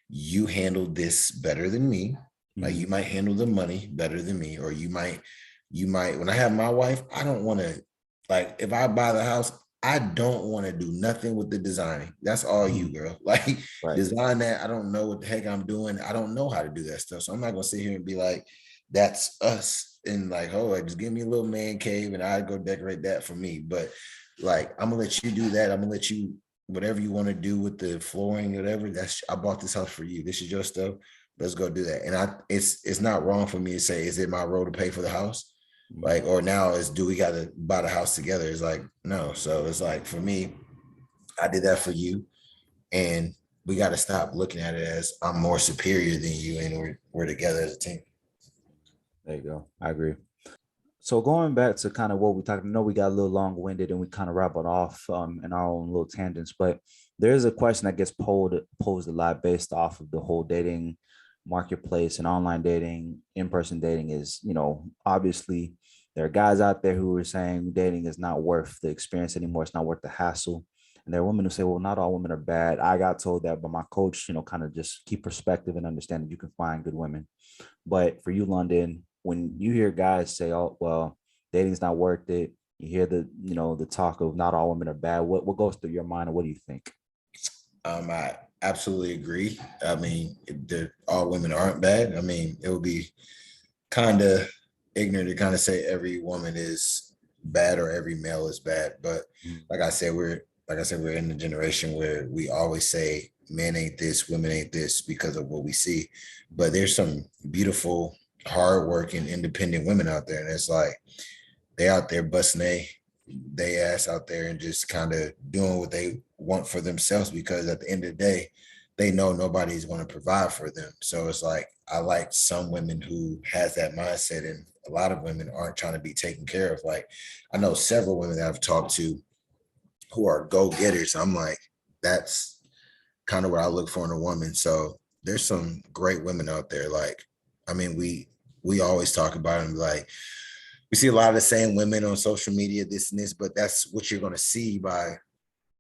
you handle this better than me. Like you might handle the money better than me, or you might, when I have my wife, I don't want to, like, if I buy the house, I don't want to do nothing with the designing. That's all you, girl. Like design that. I don't know what the heck I'm doing. I don't know how to do that stuff. So I'm not going to sit here and be like, that's us. And like, oh, like, just give me a little man cave and I go decorate that for me. But like, I'm gonna let you do that. I'm gonna let you, whatever you want to do with the flooring, whatever, I bought this house for you. This is your stuff. Let's go do that. And it's not wrong for me to say, is it my role to pay for the house? Like, or now do we got to buy the house together? It's like, no. So it's like, for me, I did that for you. And we got to stop looking at it as I'm more superior than you. And we're together as a team.
There you go. I agree. So going back to kind of what we talked, I know we got a little long-winded and we kind of wrap it off in our own little tangents, but there is a question that gets posed a lot based off of the whole dating marketplace and online dating, in-person dating is, obviously there are guys out there who are saying dating is not worth the experience anymore. It's not worth the hassle. And there are women who say, well, not all women are bad. I got told that by my coach, kind of just keep perspective and understand that you can find good women. But for you, London, when you hear guys say, oh, well, dating's not worth it, you hear the talk of not all women are bad. What goes through your mind and what do you think?
I absolutely agree. I mean, all women aren't bad. I mean, it would be kind of ignorant to kind of say every woman is bad or every male is bad. But like I said, we're in the generation where we always say men ain't this, women ain't this because of what we see. But there's some beautiful, hardworking, independent women out there. And it's like, they out there busting they ass out there and just kind of doing what they want for themselves, because at the end of the day, they know nobody's going to provide for them. So it's like, I like some women who has that mindset, and a lot of women aren't trying to be taken care of. Like, I know several women that I've talked to who are go-getters. I'm like, that's kind of what I look for in a woman. So there's some great women out there. Like, I mean, we always talk about them, like, we see a lot of the same women on social media, this and this, but that's what you're going to see by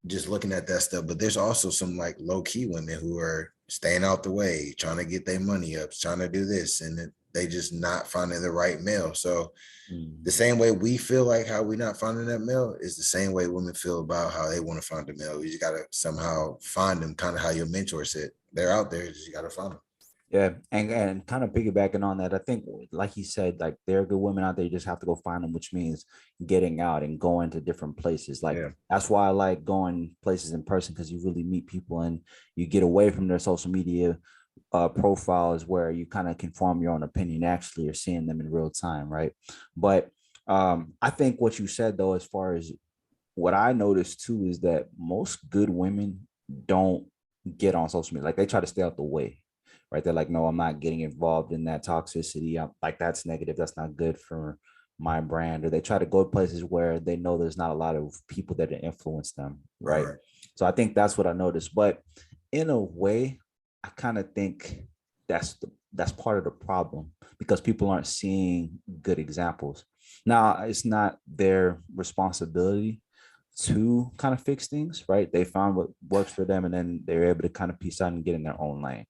just looking at that stuff. But there's also some like low-key women who are staying out the way, trying to get their money up, trying to do this, and they just not finding the right male. So the same way we feel like how we're not finding that male is the same way women feel about how they want to find a male. You just got to somehow find them, kind of how your mentor said. They're out there, you got to find them.
Yeah, and kind of piggybacking on that, I think, like he said, like there are good women out there. You just have to go find them, which means getting out and going to different places. Like that's why I like going places in person, because you really meet people and you get away from their social media profiles where you kind of can form your own opinion. Actually, you're seeing them in real time, right? But I think what you said though, as far as what I noticed too, is that most good women don't get on social media. Like they try to stay out the way. Right. They're like, no, I'm not getting involved in that toxicity. I'm like, that's negative. That's not good for my brand. Or they try to go to places where they know there's not a lot of people that influence them. Right. So I think that's what I noticed. But in a way, I kind of think that's part of the problem, because people aren't seeing good examples. Now, it's not their responsibility to kind of fix things, right? They found what works for them, and then they're able to kind of piece out and get in their own lane,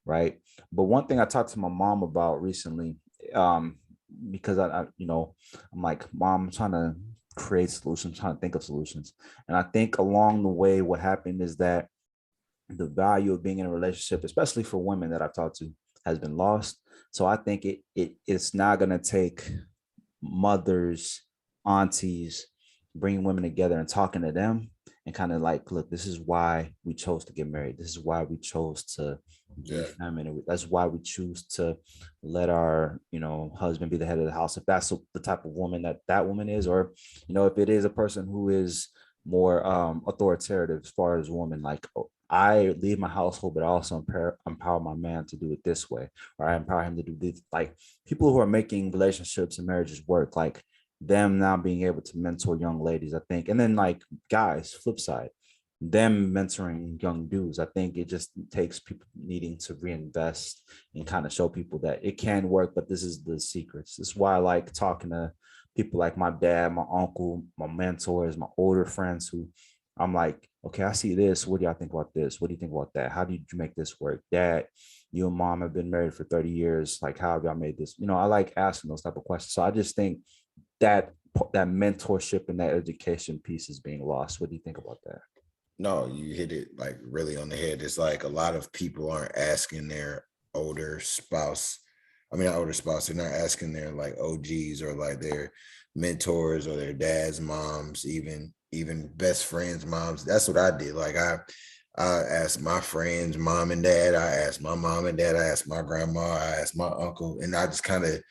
right? But one thing I talked to my mom about recently, because I'm like, Mom, I'm trying to create solutions, trying to think of solutions. And I think along the way, what happened is that the value of being in a relationship, especially for women that I've talked to, has been lost. So I think it's not going to take mothers, aunties, bringing women together and talking to them and kind of like, look, this is why we chose to get married. This is why we chose to be
Yeah.
feminine. That's why we choose to let our, husband be the head of the house. If that's the type of woman that woman is, or, if it is a person who is more authoritative as far as woman, like, oh, I leave my household, but I also empower my man to do it this way, or I empower him to do this. Like people who are making relationships and marriages work, like them now being able to mentor young ladies, I think. And then like guys, flip side, them mentoring young dudes. I think it just takes people needing to reinvest and kind of show people that it can work, but this is the secrets. This is why I like talking to people like my dad, my uncle, my mentors, my older friends who I'm like, okay, I see this. What do y'all think about this? What do you think about that? How did you make this work? Dad, you and mom have been married for 30 years. Like, how have y'all made this? I like asking those type of questions. So I just think that mentorship and that education piece is being lost. What do you think about that?
No, you hit it like really on the head. It's like a lot of people aren't asking their older spouse. I mean, not older spouse, they're not asking their like OGs or like their mentors or their dad's moms, even best friends' moms. That's what I did. Like I asked my friends' mom and dad, I asked my mom and dad, I asked my grandma, I asked my uncle, and I just kind of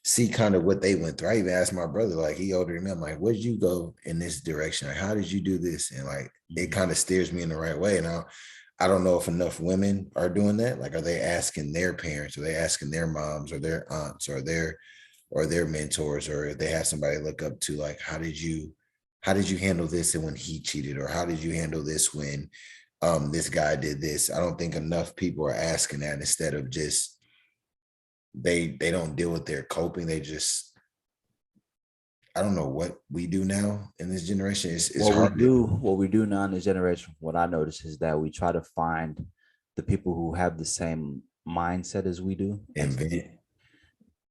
see kind of what they went through. I even asked my brother, like he older than me, I'm like, where did you go in this direction? Like, how did you do this? And like, it kind of steers me in the right way. And I don't know if enough women are doing that. Like, are they asking their parents, or they asking their moms or their aunts or their mentors, or if they have somebody to look up to, like, how did you handle this? And when he cheated, or how did you handle this when this guy did this? I don't think enough people are asking that. Instead of just, they don't deal with their coping. They just, I don't know what we do now in this generation. It's hard.
What we do now in this generation, what I notice is that we try to find the people who have the same mindset as we do.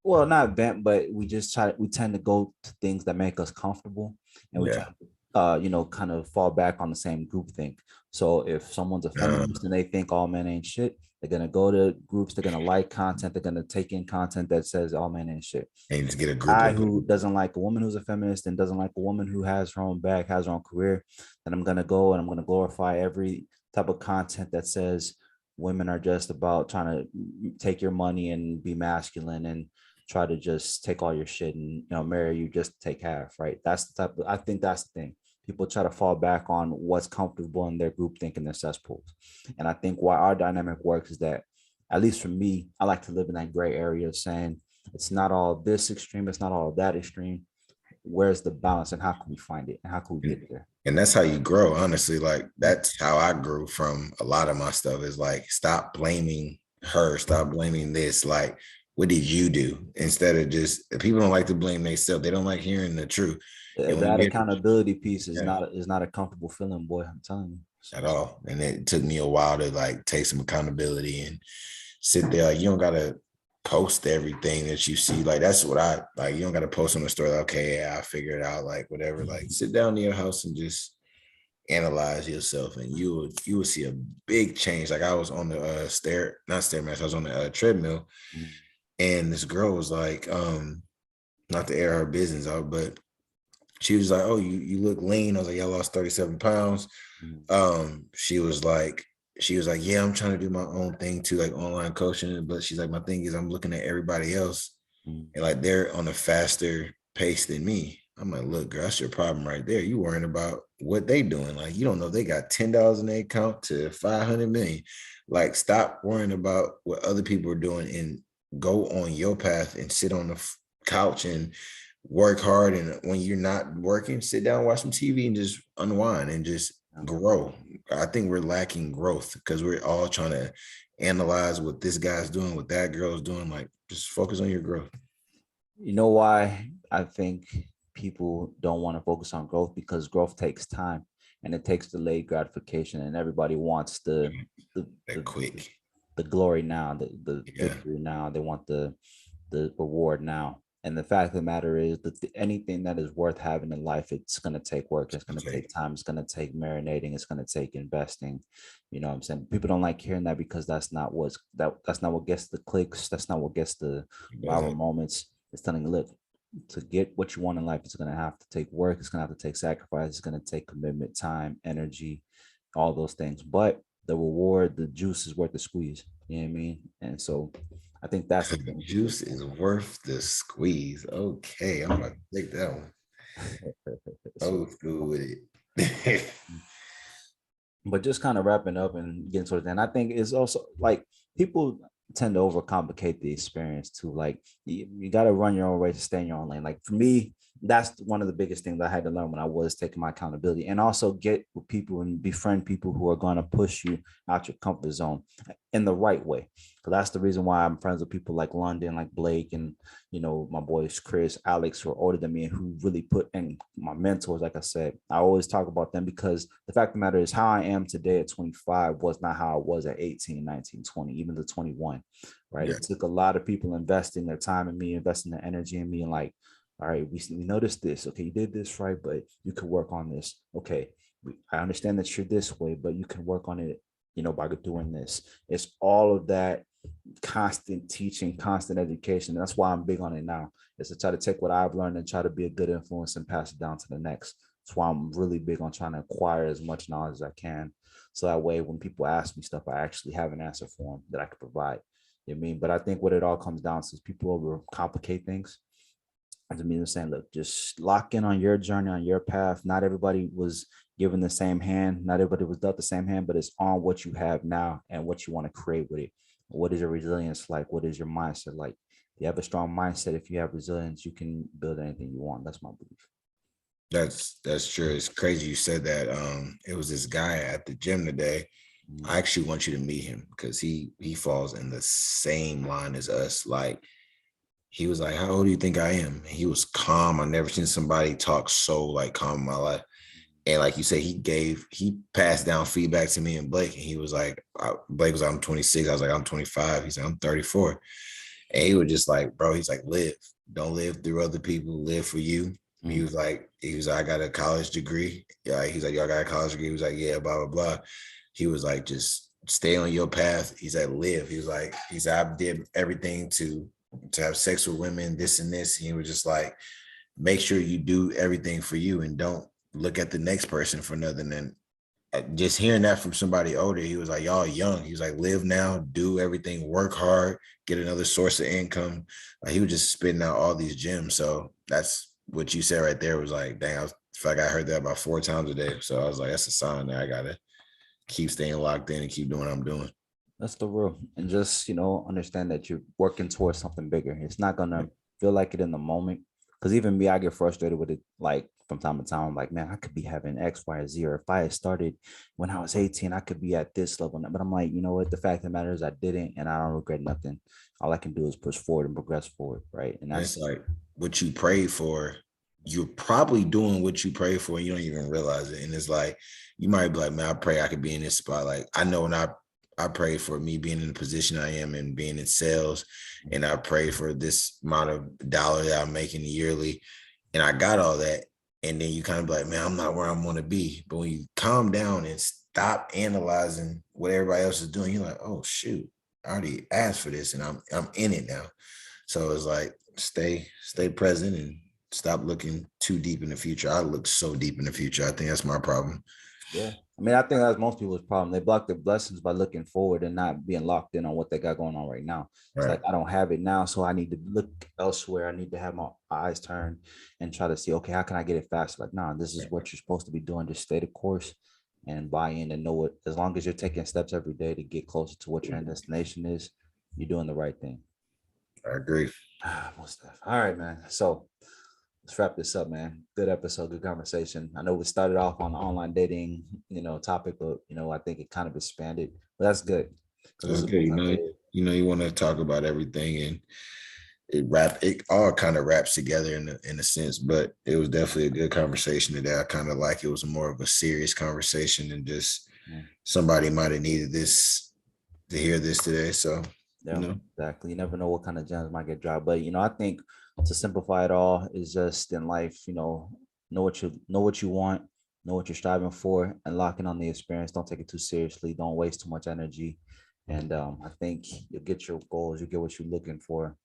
Well, not vent, but we tend to go to things that make us comfortable, and we try to, kind of fall back on the same group think. So if someone's a feminist and they think all men ain't shit, they're gonna go to groups, they're gonna like content, they're gonna take in content that says all men ain't shit.
And just get a group
Guy who doesn't like a woman who's a feminist and doesn't like a woman who has her own bag, has her own career, then I'm gonna go and I'm gonna glorify every type of content that says women are just about trying to take your money and be masculine and try to just take all your shit and marry you just to take half, right? That's the type of, I think that's the thing. People try to fall back on what's comfortable in their group thinking, their cesspools. And I think why our dynamic works is that, at least for me, I like to live in that gray area of saying it's not all this extreme, it's not all that extreme. Where's the balance, and how can we find it, and how can we get there?
And that's how you grow, honestly. Like, that's how I grew from a lot of my stuff, is like, stop blaming her, stop blaming this. Like, what did you do? Instead of just, people don't like to blame themselves. They don't like hearing the truth.
That accountability piece is not a comfortable feeling, boy. I'm telling you.
At all. And it took me a while to like take some accountability and sit there. Like, you don't gotta post everything that you see. Like, that's what I like. You don't gotta post on the story, like, okay, yeah, I figured it out, like whatever. Like, sit down in your house and just analyze yourself, and you will see a big change. Like, I was on the I was on the treadmill, and this girl was like, not to air her business out, but she was like, oh, you look lean. I was like, yeah, I lost 37 pounds. She was like, yeah, I'm trying to do my own thing too, like online coaching. But she's like, my thing is, I'm looking at everybody else and like they're on a faster pace than me. I'm like, look, girl, that's your problem right there. You worrying about what they doing. Like, you don't know, they got $10 in their account to 500 million. Like, stop worrying about what other people are doing and go on your path and sit on the couch and work hard. And when you're not working, sit down, watch some TV and just unwind and just grow. I think we're lacking growth because we're all trying to analyze what this guy's doing, what that girl's doing. Like, just focus on your growth.
You know why I think people don't want to focus on growth? Because growth takes time and it takes delayed gratification, and everybody wants the
quick,
the glory now, the victory now. They want the reward now. And the fact of the matter is that anything that is worth having in life, it's going to take work. It's going to take time. It's going to take marinating. It's going to take investing. You know what I'm saying? People don't like hearing that because that's not what gets the clicks. That's not what gets the viral moments. It's telling you, look, to get what you want in life, it's going to have to take work. It's going to have to take sacrifice. It's going to take commitment, time, energy, all those things. But the reward, the juice is worth the squeeze. You know what I mean? And so I think that's the
The
thing.
juice is worth the squeeze. Okay, I'm gonna take that one. Old school with it.
But just kind of wrapping up and getting towards the end, I think it's also like people tend to overcomplicate the experience too. Like you got to run your own race to stay in your own lane. Like for me, that's one of the biggest things I had to learn when I was taking my accountability, and also get with people and befriend people who are going to push you out your comfort zone in the right way. So that's the reason why I'm friends with people like London, like Blake, and my boys Chris, Alex, who are older than me and who really put in my mentors. Like I said, I always talk about them because the fact of the matter is how I am today at 25 was not how I was at 18, 19, 20, even to 21, right?
Yeah.
It took a lot of people investing their time in me, investing their energy in me, and like, all right, we noticed this. Okay, you did this right, but you could work on this. Okay, I understand that you're this way, but you can work on it, by doing this. It's all of that constant teaching, constant education. That's why I'm big on it now, is to try to take what I've learned and try to be a good influence and pass it down to the next. That's why I'm really big on trying to acquire as much knowledge as I can. So that way, when people ask me stuff, I actually have an answer for them that I can provide. You know what I mean? But I think what it all comes down to is people overcomplicate things. I just mean saying, look, just lock in on your journey, on your path. Not everybody was given the same hand. Not everybody was dealt the same hand, but it's on what you have now and what you want to create with it. What is your resilience like? What is your mindset like? If you have a strong mindset, if you have resilience, you can build anything you want. That's my belief.
That's true. It's crazy you said that. It was this guy at the gym today. I actually want you to meet him because he falls in the same line as us. Like, he was like, "How old do you think I am?" He was calm. I never seen somebody talk so like calm in my life. And like you said, he passed down feedback to me and Blake. And he was like, Blake was, I'm 26. I was like, I'm 25. He's like, I'm 34. And he was just like, bro, he's like, live. Don't live through other people. Live for you. Mm-hmm. He was like, I got a college degree. Yeah. He's like, y'all got a college degree. He was like, yeah, blah, blah, blah. He was like, just stay on your path. He's like, live. He said, I did everything to have sex with women, this and this. And he was just like, make sure you do everything for you and don't look at the next person for nothing. And just hearing that from somebody older, he was like, y'all young. He was like, live now, do everything, work hard, get another source of income. He was just spitting out all these gems. So that's what you said right there was like, dang, I feel like I heard that about 4 times a day. So I was like, that's a sign that I got to keep staying locked in and keep doing what I'm doing.
That's the real. And just, understand that you're working towards something bigger. It's not going to feel like it in the moment. Because even me, I get frustrated with it. Like from time to time, I'm like, man, I could be having X, Y, or Z. Or if I had started when I was 18, I could be at this level. But I'm like, you know what? The fact of the matter is I didn't, and I don't regret nothing. All I can do is push forward and progress forward, right? And that's
like what you prayed for. You're probably doing what you pray for, and you don't even realize it. And it's like, you might be like, man, I pray I could be in this spot. Like, I know when I pray for me being in the position I am and being in sales, and I pray for this amount of dollar that I'm making yearly, and I got all that. And then you kind of be like, man, I'm not where I want to be. But when you calm down and stop analyzing what everybody else is doing, you're like, oh shoot, I already asked for this and I'm in it now. So it's like, stay present and stop looking too deep in the future. I look so deep in the future. I think that's my problem.
Yeah. I mean, I think that's most people's problem. They block their blessings by looking forward and not being locked in on what they got going on right now. It's like, I don't have it now, so I need to look elsewhere. I need to have my eyes turned and try to see, okay, how can I get it faster? Like, nah, this is what you're supposed to be doing. Just stay the course and buy in and know it. As long as you're taking steps every day to get closer to what your end destination is, you're doing the right thing.
I agree.
All right, man. So let's wrap this up, man. Good episode, good conversation. I know we started off on the online dating, topic, but I think it kind of expanded. But that's good.
That's good. You want to talk about everything, and it all kind of wraps together in a sense. But it was definitely a good conversation today. I kind of like it was more of a serious conversation than just somebody might have needed this to hear this today. So
yeah, exactly. You never know what kind of gems might get dropped. But I think to simplify it all is just in life, know what you want, know what you're striving for, and lock in on the experience. Don't take it too seriously. Don't waste too much energy. And I think you'll get your goals, you get what you're looking for.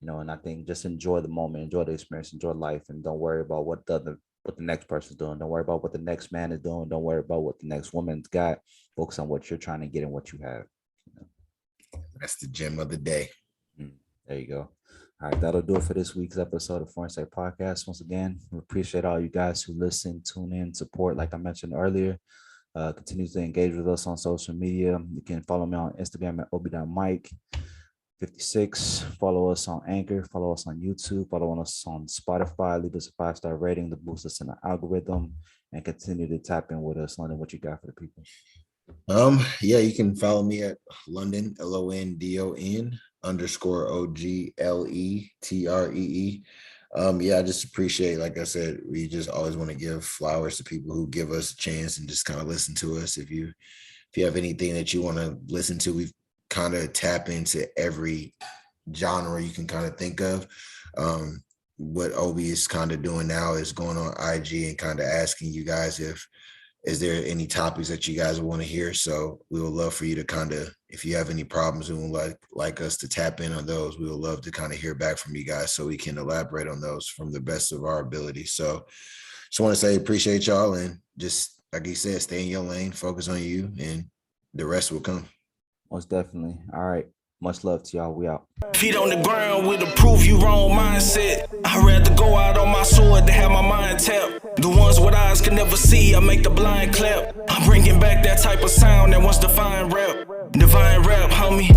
And I think just enjoy the moment, enjoy the experience, enjoy life, and don't worry about what the next person's doing. Don't worry about what the next man is doing. Don't worry about what the next woman's got. Focus on what you're trying to get and what you have.
That's the gem of the day.
There you go. All right, that'll do it for this week's episode of Foreign State Podcast. Once again, we appreciate all you guys who listen, tune in, support. Like I mentioned earlier, continue to engage with us on social media. You can follow me on Instagram at obi.mike56. Follow us on Anchor. Follow us on YouTube. Follow us on Spotify. Leave us a 5-star rating to boost us in the algorithm, and continue to tap in with us. London, what you got for the people?
Yeah, you can follow me at London, LONDON _OGLETREE. Yeah, I just appreciate, like I said, we just always want to give flowers to people who give us a chance and just kind of listen to us. If you have anything that you want to listen to, we've kind of tap into every genre you can kind of think of. What Obi is kind of doing now is going on IG and kind of asking you guys is there any topics that you guys want to hear? So we would love for you to kind of, if you have any problems and would like us to tap in on those, we would love to kind of hear back from you guys so we can elaborate on those from the best of our ability. So just want to say appreciate y'all, and just like you said, stay in your lane, focus on you, and the rest will come.
Most definitely. All right. Much love to y'all. We out.
Feet on the ground with a prove you wrong mindset. I'd rather go out on my sword than have my mind tapped. The ones with eyes can never see, I make the blind clap. I'm bringing back that type of sound that wants divine rap. Divine rap, homie.